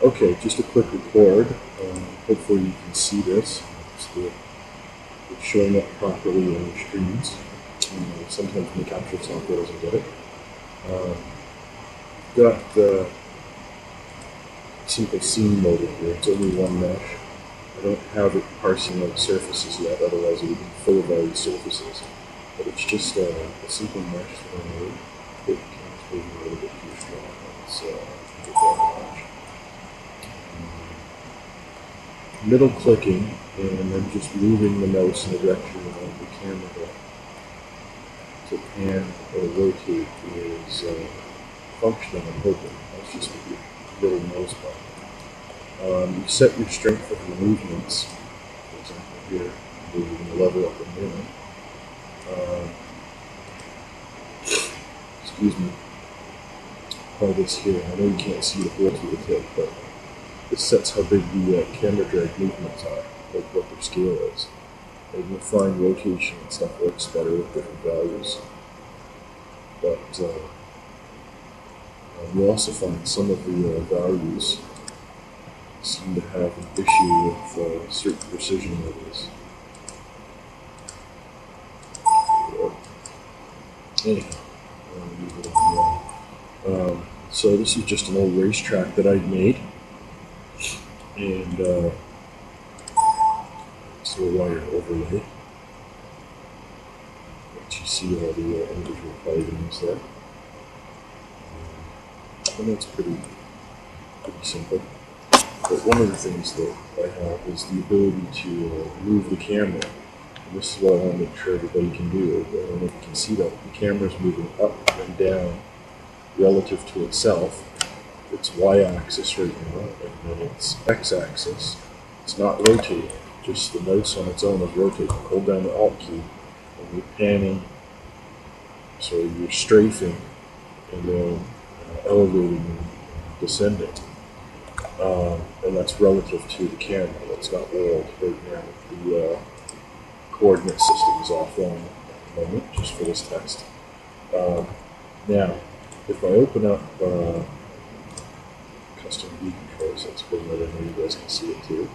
Okay, just a quick record. Hopefully you can see this. It's showing up properly on your screens. Sometimes the capture software doesn't get it. Got the simple scene loaded here. It's only one mesh. I don't have it parsing out surfaces yet, otherwise it would be full of all these surfaces. But it's just a simple mesh that I made. It can be a little bit too strong. Let's get that mesh. Middle clicking and then just moving the mouse in the direction of the camera to pan or rotate is functional and hoping. That's just a little mouse button. You set your strength of your movements. For example, here, we're going to level up a minute. Excuse me. By this here, I know you can't see the whole to the tip, but this sets how big the camera drag movements are, like what their scale is. And you'll find rotation and stuff works better with different values. But you'll also find some of the values seem to have an issue with certain precision levels. Anyhow, so this is just an old racetrack that I'd made, and it's a wire overlay. Let you see all the individual polygons there. And that's pretty simple. But one of the things that I have is the ability to move the camera. And this is what I want to make sure everybody can do. I don't know if you can see that the camera is moving up and down relative to itself. It's y-axis right now, and then it's x-axis. It's not rotating, just the mouse on its own is rotating. Hold down the Alt key, and you're panning, so you're strafing, and then elevating and descending. And that's relative to the camera. That's not world right now. The coordinate system is offline at the moment, just for this test. Now, if I open up custom view controls, that's good, I know you guys can see it too.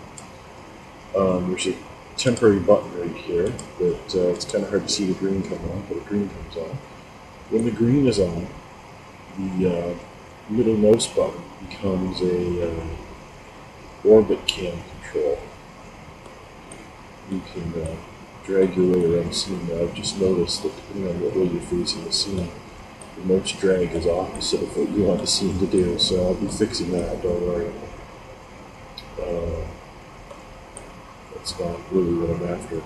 There's a temporary button right here that it's kind of hard to see the green come on, but the green comes on. When the green is on, the middle mouse button becomes a orbit cam control. You can drag your way around the scene. Now, I've just noticed that depending on what way you're facing the scene, the mouse drag is opposite of what you want the scene to do, so I'll be fixing that, don't worry. That's not really what I'm after.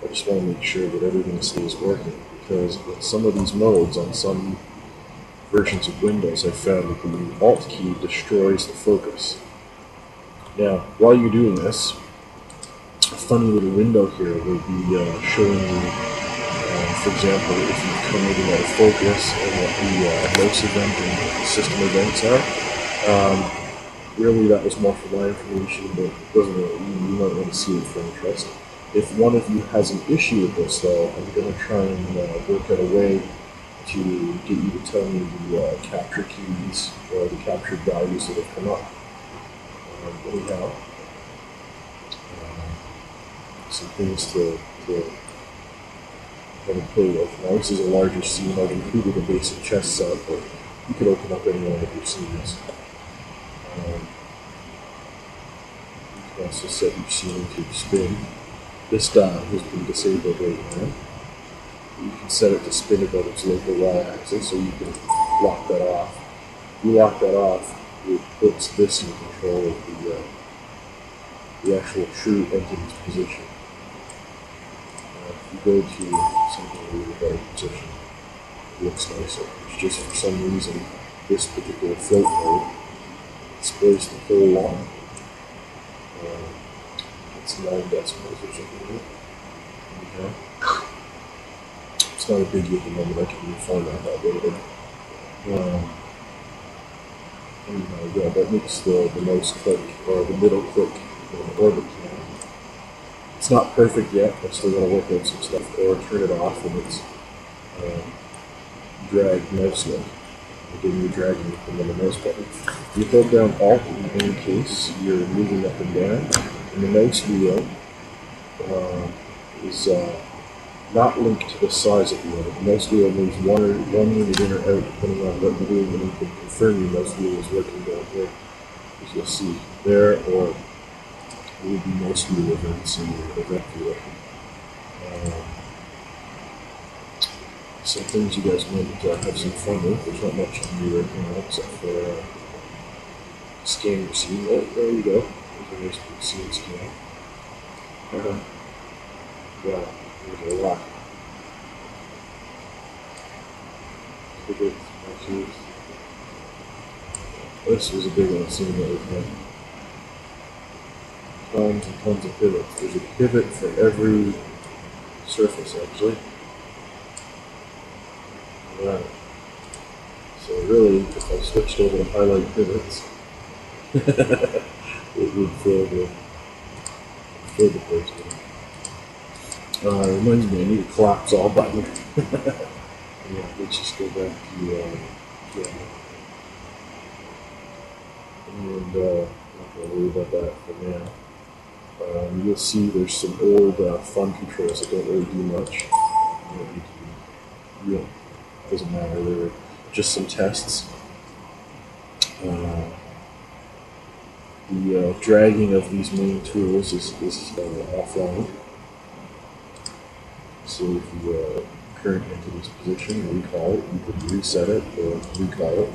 I just want to make sure that everything stays working, because with some of these modes on some versions of Windows, I've found that the Alt key destroys the focus. Now, while you're doing this, a funny little window here will be showing you, for example, if you've come in out of focus and what the mouse event and what the system events are. Really, that was more for my information, but it doesn't really, you might want to see it for interest. If one of you has an issue with this, though, I'm going to try and work out a way to get you to tell me the capture keys or the captured values that have come up. Anyhow, some things to have a play with. Now, this is a larger scene. I've included a basic chess set, but you could open up any one of your scenes. You can also set your scene to spin. This dial has been disabled right now. You can set it to spin about its local y-axis, so you can lock that off. If you lock that off, it puts this in control of the actual true entity's position. If you go to something a really better position, it looks nicer. It's just for some reason, this particular float mode displays the whole line. It's 9 decimals or something. Okay. It's not a biggie at the moment. I can refine that later. Anyhow, yeah, that makes the mouse click, or the middle click, orbit cam. It's not perfect yet. I still got to work out some stuff, or turn it off when it's drag mouse link. Again, you're dragging with them on the mouse button. You hold down Alt in any case, you're moving up and down. And the mouse wheel is not linked to the size of the unit. The mouse wheel moves one unit in or out depending on what you're doing, and you can confirm your mouse wheel is working down here, as you'll see there, or it will be mouse wheel events in your event viewer. Some things you guys might have some fun with. There's not much to do right now except for scan your scene. Oh, there you go. There's a nice big scene scan. Wow, there's a lot. This was a big one scene that we've had. Tons and tons of pivots. There's a pivot for every surface, actually. Right. So really, if I switched over to highlight pivots, it would fill the page. Reminds me, I need a collapse all button. Yeah, let's just go back to camera. And not gonna worry about that for now. You'll see there's some old fun controls that don't really do much. Doesn't matter, they were just some tests. The dragging of these main tools is offline. So if you current entity's position, recall it, you could reset it or recall it.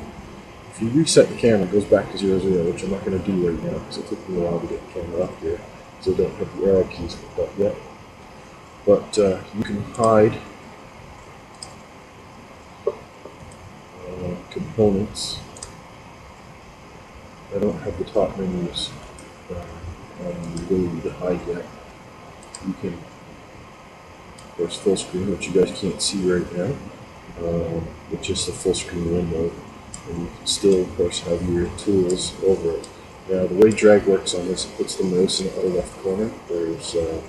If you reset the camera, it goes back to 0, 0, which I'm not going to do right now because it took me a while to get the camera up here, so I don't have the arrow keys hooked up yet. But you can hide components. I don't have the top menus on the ability to hide yet. You can, of course, full screen, which you guys can't see right now. It's just a full screen window, and you can still, of course, have your tools over it. Now, the way drag works on this, it puts the mouse in the upper left corner. There's a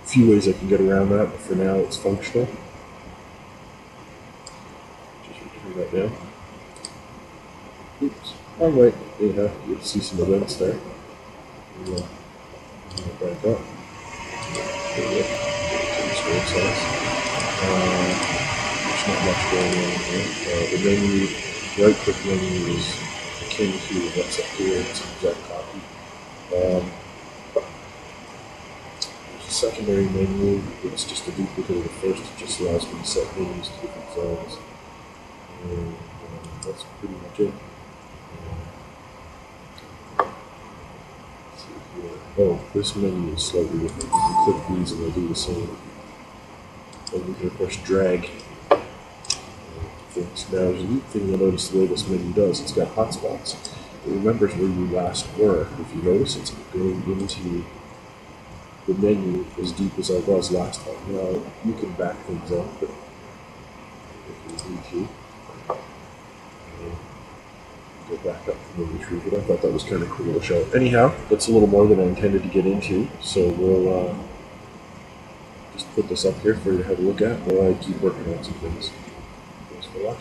few ways I can get around that, but for now, it's functional. Just return that down. Oops, wrong way. Yeah, you'll see some events there. Back up. There we go. There's not much going on here. The menu, right-click menu is akin to what's up here. It's an exact copy. There's a secondary menu. It's just a duplicate of the first. It just allows me to set menus to different zones. And that's pretty much it. Oh, this menu is slightly different. You can click these and they'll do the same. And you can, of course, drag things. Now, there's a neat thing you'll notice the way this menu does. It's got hotspots. It remembers where you last were. If you notice, it's going into the menu as deep as I was last time. Now, you can back things up, but if you need to. Go back up from the retrieve it. I thought that was kind of cool to show. Anyhow, that's a little more than I intended to get into, so we'll just put this up here for you to have a look at while I keep working on some things. Thanks for watching.